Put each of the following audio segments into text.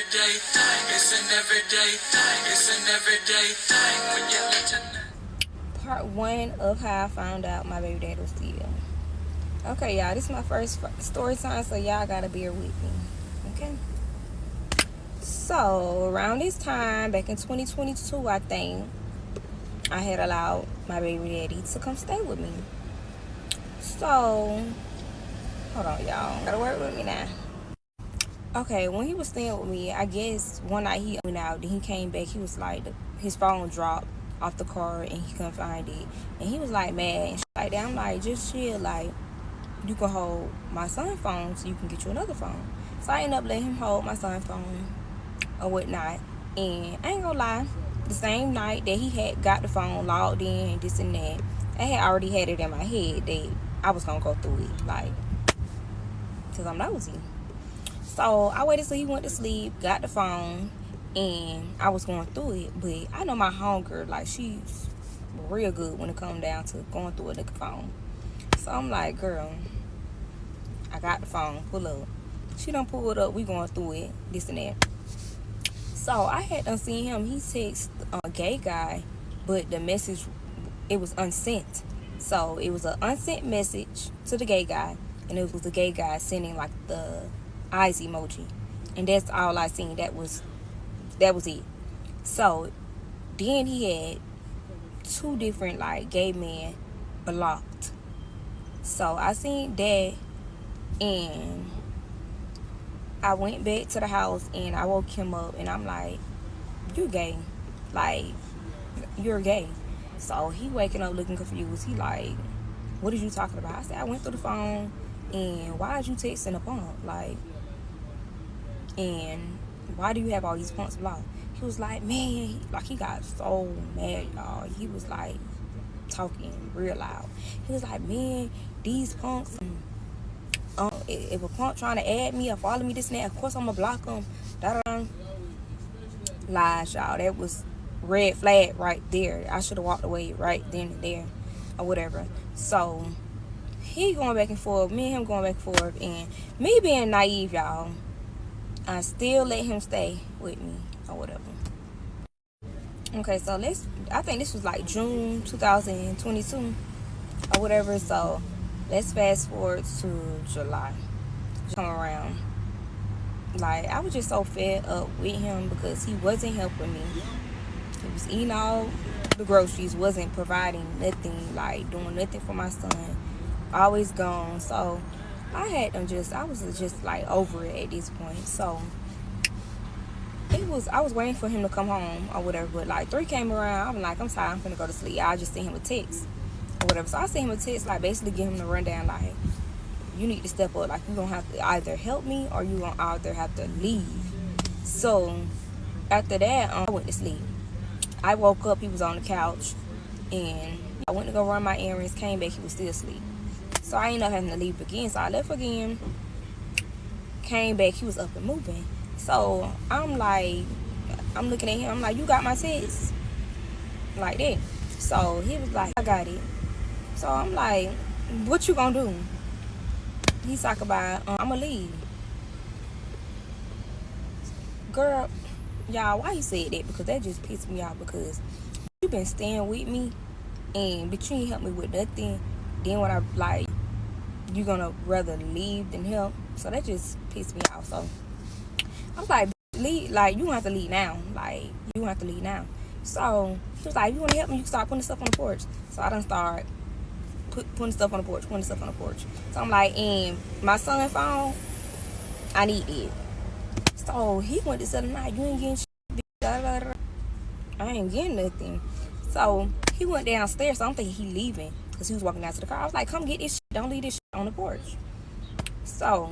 everyday thing. It's an everyday thing. It's an everyday thing when you let your Part 1 of how I found out my baby dad was still. Okay, y'all, this is my first story time, so y'all gotta bear with me. Okay? So, around this time, back in 2022, I think, I had allowed my baby daddy to come stay with me. So, hold on, y'all. Gotta work with me now. Okay, when he was staying with me, I guess one night he went out, then he came back. He was like, his phone dropped off the car and he couldn't find it. And he was like mad and shit like that. I'm like, just chill, like, you can hold my son's phone so you can get you another phone. So I ended up letting him hold my son's phone or whatnot. And I ain't gonna lie, the same night that he had got the phone logged in and this and that, I had already had it in my head that I was gonna go through it, like, because I'm nosy. So I waited till he went to sleep, got the phone, and I was going through it. But I know my homegirl, like, she's real good when it comes down to going through a nigga phone. So I'm like, girl, I got the phone, pull up. She done pull it up, we going through it, this and that. So I had done seen him, he text a gay guy, but the message, it was unsent. So it was an unsent message to the gay guy, and it was the gay guy sending like the eyes emoji, and that's all I seen. That was it. So then he had 2 different like gay men blocked. So I seen that, and I went back to the house and I woke him up and I'm like, you gay, like, you're gay. So he waking up looking confused. He like, what are you talking about? I said, I went through the phone, and why is you texting a punk? Like, and why do you have all these punks blocked? He was like, man, like, he got so mad, y'all. He was like talking real loud. He was like, man, these punks, if a punk trying to add me or follow me, this and that, of course I'm gonna block them. Lies, y'all. That was red flag right there. I should have walked away right then and there, or whatever. So he going back and forth, me and him going back and forth, and me being naive, y'all, I still let him stay with me or whatever. Okay, so I think this was like June 2022 or whatever. So let's fast forward to July. Come around. Like, I was just so fed up with him because he wasn't helping me. He was eating all the groceries, wasn't providing nothing, like doing nothing for my son. Always gone. So I was just like over it at this point. So I was waiting for him to come home or whatever, but like 3 came around. I'm like, I'm tired, I'm finna go to sleep. I just sent him a text or whatever. So I sent him a text, like, basically give him the rundown, like, you need to step up. Like, you gonna have to either help me or you gonna either have to leave. So after that, I went to sleep. I woke up, he was on the couch, and I went to go run my errands, came back, he was still asleep. So I ended up having to leave again. So I left again, came back, he was up and moving. So I'm looking at him, I'm like, you got my text? Like that. So he was like, I got it. So I'm like, what you gonna do? He's talking about, I'm gonna leave. Girl, y'all, why you said that? Because that just pissed me off, because you been staying with me, and but you ain't help me with nothing. Then when I like, you gonna rather leave than help. So that just pissed me off. So I was like, leave, like, you gonna have to leave now. Like, you gonna have to leave now. So he was like, you wanna help me, you can start putting stuff on the porch. So I done start putting stuff on the porch. So I'm like, and my son's phone, I need it. So he went to say, nah, you ain't getting shit. I ain't getting nothing. So he went downstairs. So I'm thinking he leaving because he was walking down to the car. I was like, come get this shit. Don't leave this shit on the porch. So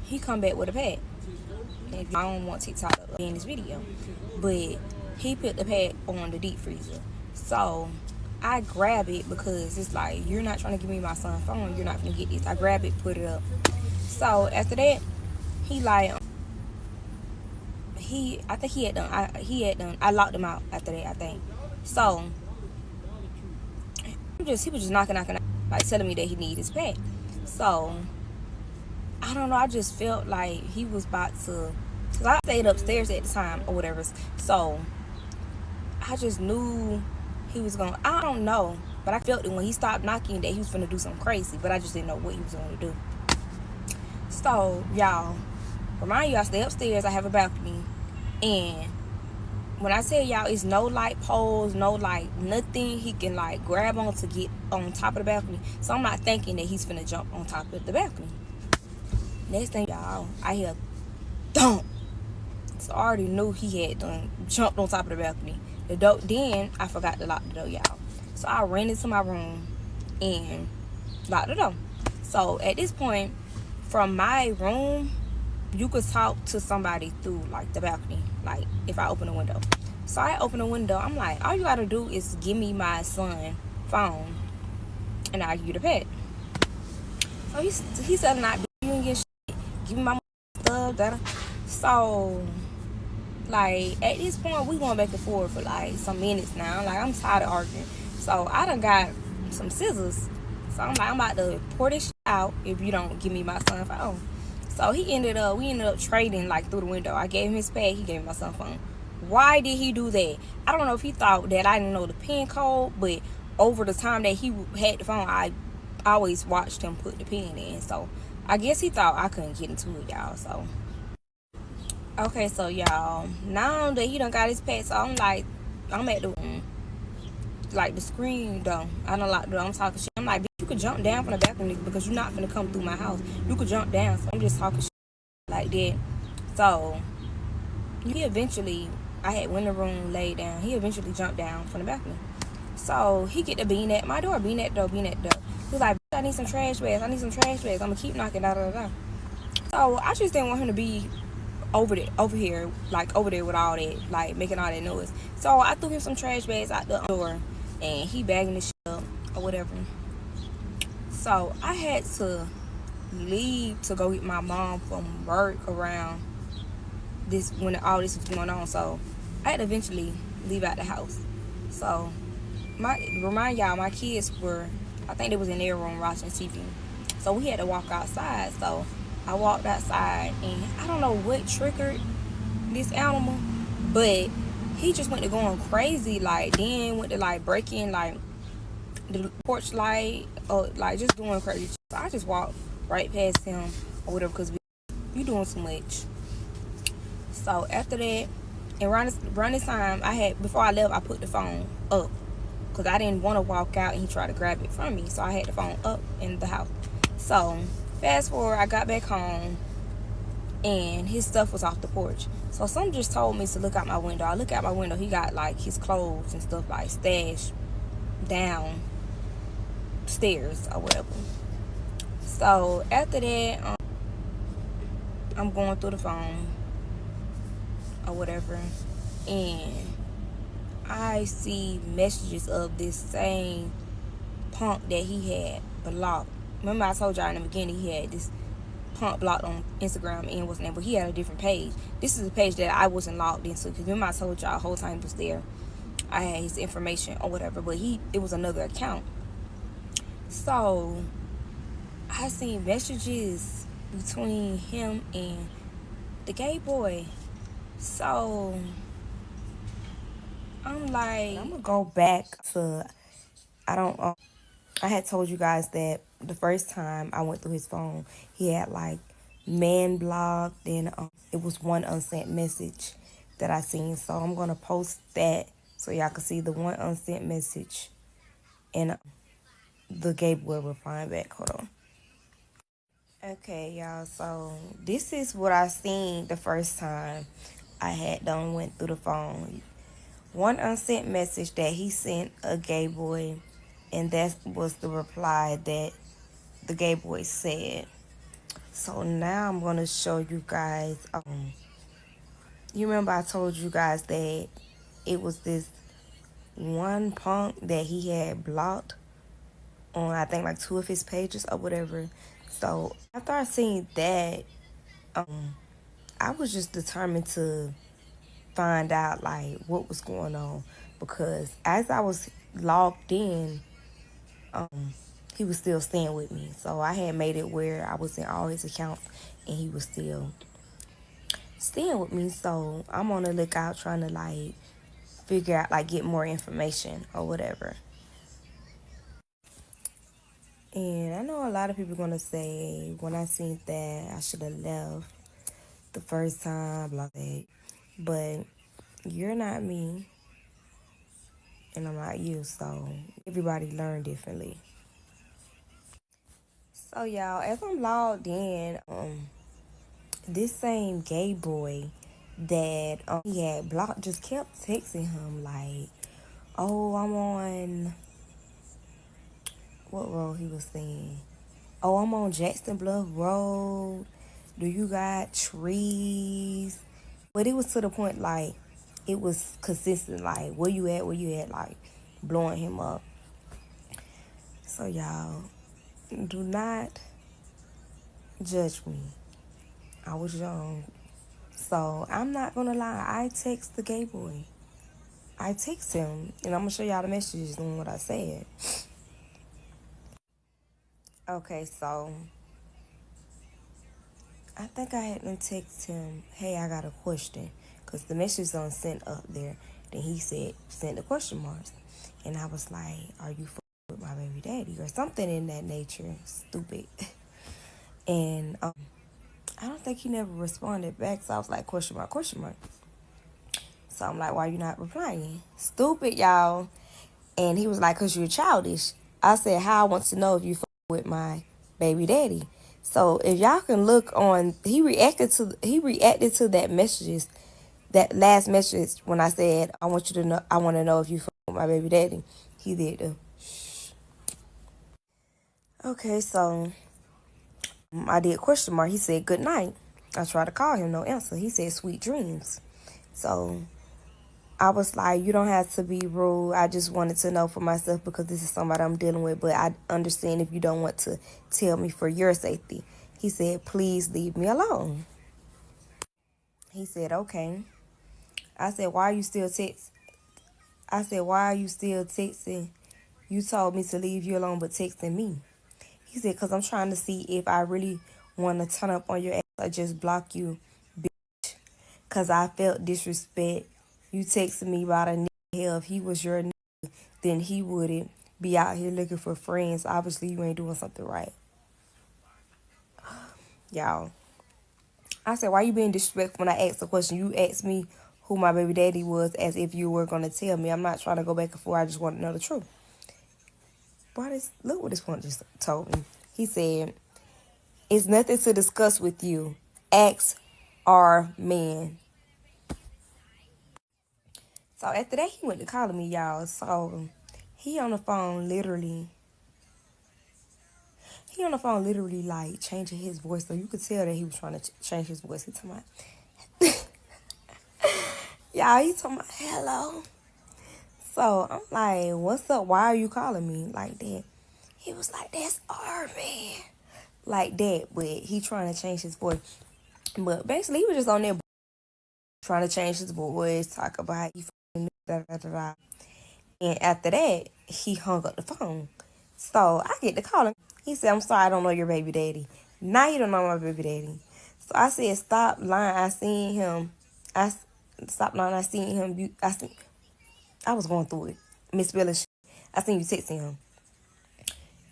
he come back with a pad. And I don't want TikTok to be in this video, but he put the pad on the deep freezer. So I grab it because it's like, you're not trying to give me my son's phone. You're not going to get this. I grab it, put it up. So after that, he like, I think he had done, I locked him out after that, I think. So he was just knocking, like, telling me that he needed his pad. So I don't know, I just felt like he was about to Cause I stayed upstairs at the time or whatever. So I just knew he was gonna, I don't know, but I felt it when he stopped knocking that he was gonna do something crazy, but I just didn't know what he was gonna do. So y'all, remind you, I stay upstairs. I have a balcony, and when I tell y'all it's no light poles, no light nothing he can like grab on to get on top of the balcony. So I'm not thinking that he's finna jump on top of the balcony. Next thing y'all, I hear thump. So I already knew he had done jumped on top of the balcony. The door, then I forgot to lock the door, y'all. So I ran into my room and locked the door. So at this point, from my room, you could talk to somebody through like the balcony, like if I open a window. So I open a window. I'm like, all you gotta do is give me my son phone, and I'll give you the pet. So he said, not you and get shit. Give me my stuff. Da-da. So like at this point, we going back and forth for like some minutes now. Like I'm tired of arguing. So I done got some scissors. So I'm like, I'm about to pour this shit out if you don't give me my son phone. So we ended up trading like through the window. I gave him his pad, he gave me my son phone. Why did he do that? I don't know if he thought that I didn't know the pin code, but over the time that he had the phone, I always watched him put the pin in. So I guess he thought I couldn't get into it, y'all. So okay, so y'all, now that he done got his pet, so I'm like, I'm at the like the screen though. I don't like the I'm talking shit. I'm like, bitch, you could jump down from the balcony because you're not gonna come through my house. You could jump down. So I'm just talking shit like that. So he eventually, I had window room laid down. He eventually jumped down from the balcony. So he get to being at my door, being at the door, being at the door. He was like, I need some trash bags. I need some trash bags. I'm gonna keep knocking, da da da. So I just didn't want him to be over here, like over there with all that, like making all that noise. So I threw him some trash bags out the door, and he bagging the shit up or whatever. So I had to leave to go get my mom from work around this when all this was going on. So I had to eventually leave out the house. So remind y'all, my kids were, I think they was in their room watching TV. So we had to walk outside. So I walked outside, and I don't know what triggered this animal, but he just went to going crazy. Like then went to like breaking like the porch light, or like just doing crazy. So I just walked right past him or whatever, because you doing too much. So after that, and around this time, I had, before I left, I put the phone up because I didn't want to walk out and he tried to grab it from me. So I had the phone up in the house. So fast forward, I got back home and his stuff was off the porch. So someone just told me to look out my window. I look out my window. He got like his clothes and stuff like stashed down stairs or whatever. So after that, I'm going through the phone or whatever, and I see messages of this same punk that he had blocked. Remember I told y'all in the beginning he had this punk blocked on Instagram and what's name, but he had a different page. This is a page that I wasn't logged into, because remember I told y'all the whole time he was there, I had his information or whatever, but it was another account. So I seen messages between him and the gay boy. So I'm like, I'm gonna go back to, I don't I had told you guys that the first time I went through his phone, he had like man blocked, and it was one unsent message that I seen. So I'm gonna post that so y'all can see the one unsent message and the gay boy replying back. Hold on. Okay, y'all. So this is what I seen the first time I had done went through the phone. One unsent message that he sent a gay boy, and that was the reply that the gay boy said. So now I'm gonna show you guys. You remember I told you guys that it was this one punk that he had blocked on, I think, like two of his pages or whatever. So after I seen that, I was just determined to find out like what was going on, because as I was logged in, he was still staying with me. So I had made it where I was in all his accounts and he was still. staying with me. So I'm on the lookout trying to like figure out, like, get more information or whatever. And I know a lot of people gonna say when I seen that I should have left the first time, blah blah. But you're not me, and I'm not you. So everybody learn differently. So y'all, as I'm logged in, this same gay boy that he had blocked just kept texting him like, "Oh, I'm on what road he was saying? Oh, I'm on Jackson Bluff Road. Do you got trees?" But it was to the point like it was consistent. Like, where you at? Where you at? Like, blowing him up. So y'all, do not judge me. I was young. So I'm not gonna lie, I text the gay boy. I text him, and I'm gonna show y'all the messages and what I said. Okay, so I think I had to text him, "Hey, I got a question," because the message on sent up there. Then he said, "Send the question marks," and I was like, "Are you with my baby daddy?" or something in that nature, stupid. And I don't think he never responded back, so I was like, question mark, question mark. So I'm like, "Why you not replying?" Stupid, y'all. And he was like, "Cause you're childish." I said, "How I want to know if you with my baby daddy." So if y'all can look on, he reacted to that messages, that last message when I said, "I want you to know, I want to know if you with my baby daddy." He did the okay. So I did question mark. He said good night. I tried to call him, no answer. He said sweet dreams. So I was like, "You don't have to be rude. I just wanted to know for myself because this is somebody I'm dealing with. But I understand if you don't want to tell me for your safety." He said, "Please leave me alone." He said, "Okay." I said, "Why are you still text?" I said, "Why are you still texting? You told me to leave you alone, but texting me." He said, "Because I'm trying to see if I really want to turn up on your ass or just block you, bitch. Because I felt disrespect. You texted me about a nigga. Hell, if he was your nigga, then he wouldn't be out here looking for friends. Obviously, you ain't doing something right." Y'all, I said, "Why you being disrespectful when I asked a question? You asked me who my baby daddy was as if you were going to tell me. I'm not trying to go back and forth. I just want to know the truth." Look what this one just told me. He said, "It's nothing to discuss with you. Ask our man." So after that, he went to calling me, y'all. So he on the phone literally. He on the phone literally like changing his voice, so you could tell that he was trying to change his voice. He talking about, y'all. He talking about hello. So I'm like, "What's up? Why are you calling me like that?" He was like, "That's our man," like that. But he trying to change his voice. But basically, he was just on there trying to change his voice, talk about he da da da da. And after that, he hung up the phone. So I get to call him. He said, "I'm sorry, I don't know your baby daddy." Now you don't know my baby daddy. So I said, "Stop lying. I seen him. Stop lying. I seen him. I was going through it. Miss Billis. I seen you texting him."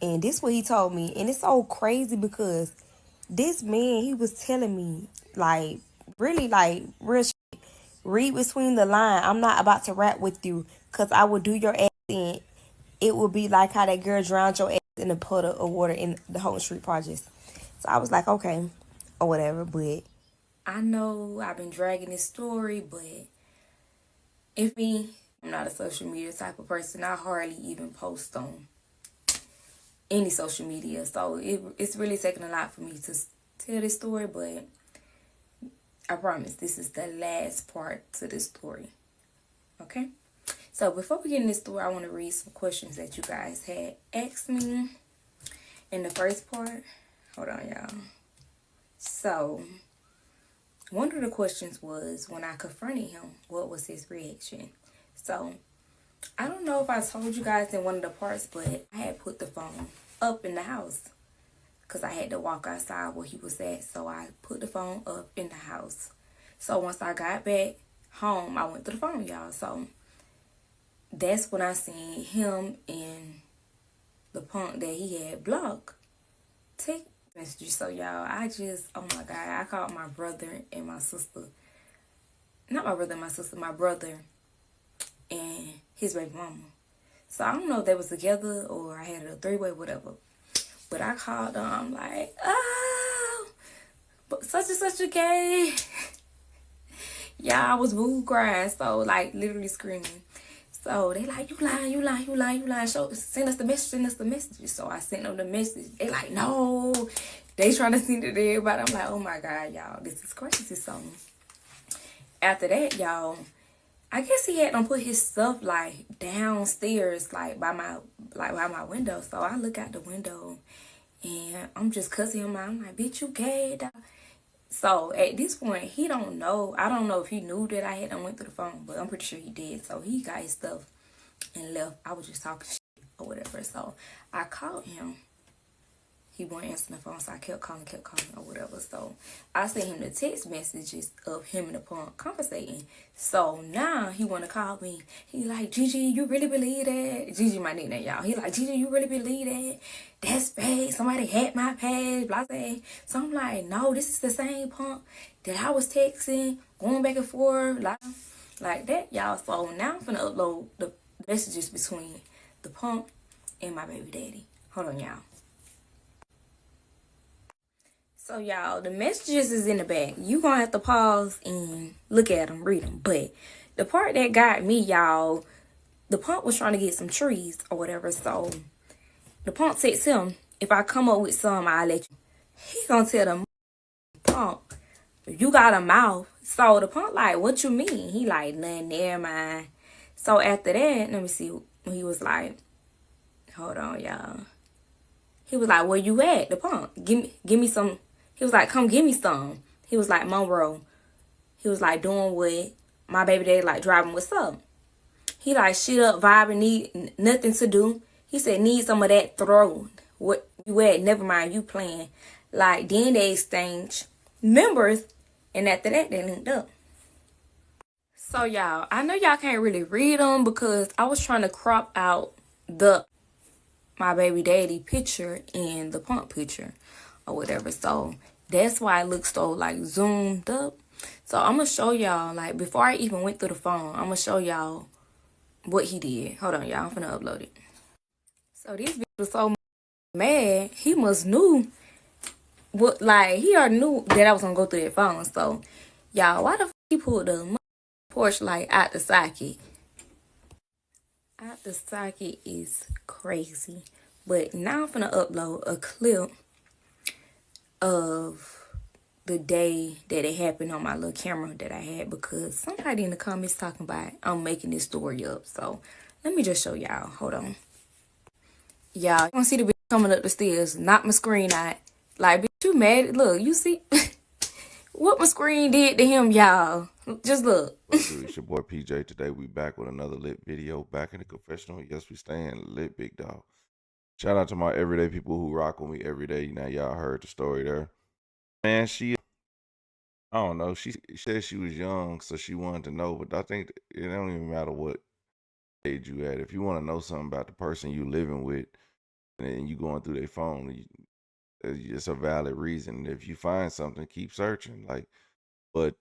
And this what he told me. And it's so crazy because this man, he was telling me, like, really, like, real shit. Read between the line. I'm not about to rap with you because I will do your ass in. It will be like how that girl drowned your ass in a puddle of water in the Home Street Projects. So I was like, okay, or whatever. But I know I've been dragging this story, but if me, I'm not a social media type of person. I hardly even post on any social media. So it's really taking a lot for me to tell this story, but I promise this is the last part to this story. Okay? So before we get in this story, I want to read some questions that you guys had asked me in the first part. Hold on, y'all. So one of the questions was, when I confronted him, what was his reaction? So I don't know if I told you guys in one of the parts, but I had put the phone up in the house because I had to walk outside where he was at. So I put the phone up in the house. So once I got back home, I went through the phone, y'all. So that's when I seen him and the punk that he had blocked text messages. So y'all, oh my God, I called my brother and my sister. Not my brother and my sister, my brother and his baby mama. So I don't know if they was together or I had a three-way, whatever. But I called them, I'm like, oh, but such and such a gay. Yeah, I was boo crying, so like literally screaming. So they like, you lying. Send us the message. So I sent them the message. They like, no. They trying to send it to everybody. I'm like, oh my God, y'all, this is crazy. So after that, y'all, I guess he had them put his stuff like downstairs, like by my window. So I look out the window and I'm just cussing him out. I'm like, bitch, you gay, dog. So at this point, he don't know. I don't know if he knew that I had done went through the phone, but I'm pretty sure he did. So he got his stuff and left. I was just talking shit or whatever. So I called him. He wasn't answering the phone, so I kept calling or whatever. So I sent him the text messages of him and the punk conversating. So now he want to call me. He like, Gigi, you really believe that? Gigi my nickname, y'all. He like, Gigi, you really believe that? That's fake. Somebody hacked my page, blah, blah. So I'm like, no, this is the same punk that I was texting, going back and forth, like that, y'all. So now I'm finna upload the messages between the punk and my baby daddy. Hold on, y'all. So, y'all, the messages is in the back. You gonna have to pause and look at them, read them. But the part that got me, y'all, the punk was trying to get some trees or whatever. So, the punk texts him, if I come up with some, I'll let you. He gonna tell the punk, you got a mouth. So, the punk like, what you mean? He like, nothing, never mind. So, after that, let me see. He was like, hold on, y'all. He was like, where you at? The punk, give me some. He was like, come give me some. He was like, Monroe. He was like, doing what? My baby daddy like driving, what's up? He like, shit up, vibing, need nothing to do. He said, need some of that throw. What you at? Never mind, you playing. Like, then they exchanged numbers, and after that, they linked up. So, y'all, I know y'all can't really read them because I was trying to crop out my baby daddy picture and the punk picture or whatever. So that's why it looks so like zoomed up. So I'm gonna show y'all, like, before I even went through the phone, I'm gonna show y'all what he did. Hold on, y'all, I'm finna upload it. So this bitch was so mad, he must knew what, like, he already knew that I was gonna go through that phone. So y'all, why the fuck he pulled the porch light out the socket? Out the socket is crazy. But now I'm finna upload a clip of the day that it happened on my little camera that I had, because somebody in the comments talking about I'm making this story up. So let me just show y'all. Hold on. Y'all, you gonna see the bitch coming up the stairs, knock my screen out. Like, bitch, you mad? Look, you see what my screen did to him, y'all. Just look. It's your boy PJ. Today we back with another lit video. Back in the confessional. Yes, we staying lit, big dog. Shout out to my everyday people who rock with me every day. Now y'all heard the story there. Man, I don't know. She said she was young, so she wanted to know. But I think it don't even matter what age you at. If you want to know something about the person you living with, and you going through their phone, it's a valid reason. If you find something, keep searching. Like, but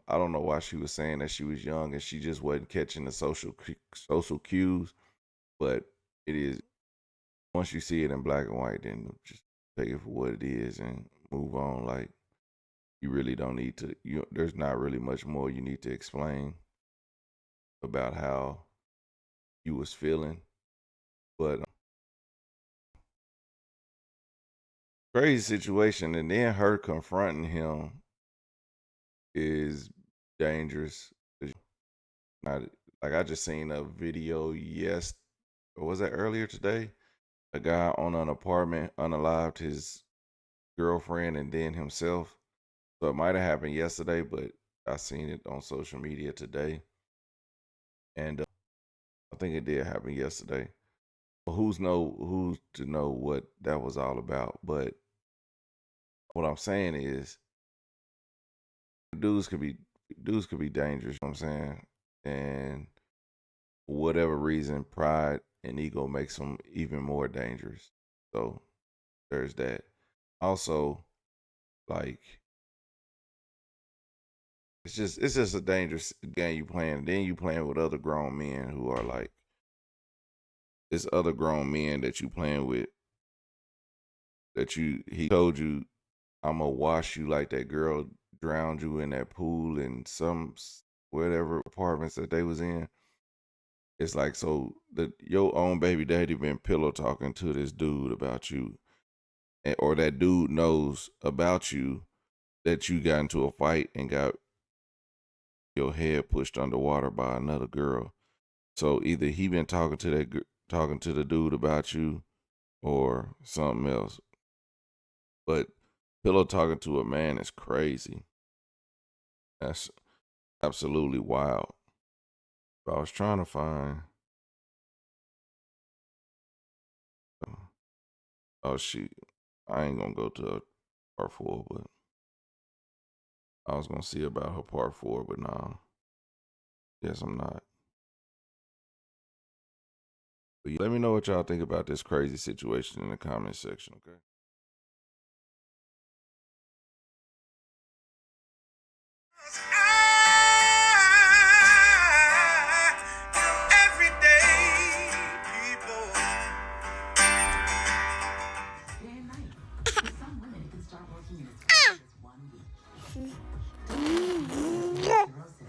I don't know why she was saying that she was young and she just wasn't catching the social cues. But it is, once you see it in black and white, then just take it for what it is and move on. Like, you really don't need to. There's not really much more you need to explain about how you was feeling. But crazy situation, and then her confronting him is dangerous. Not like, I just seen a video, or was that earlier today? A guy on an apartment unalived his girlfriend and then himself. So it might have happened yesterday, but I seen it on social media today, and I think it did happen yesterday. Who's to know what that was all about? But what I'm saying is, dudes could be dudes could be dangerous, you know what I'm saying? And for whatever reason, pride and ego makes them even more dangerous. So there's that. Also, like it's just a dangerous game you playing. Then you playing with other grown men who are like it's other grown men that you playing with that he told you I'm gonna wash you like that girl drowned you in that pool in some whatever apartments that they was in. It's like so your own baby daddy been pillow talking to this dude about you, or that dude knows about you that you got into a fight and got your head pushed underwater by another girl. So either he been talking to talking to the dude about you or something else. But pillow talking to a man is crazy. That's absolutely wild. But I was trying to find. Oh shoot, I ain't gonna go to part 4, but I was gonna see about her part 4, but nah, yes I'm not. But let me know what y'all think about this crazy situation in the comment section, okay?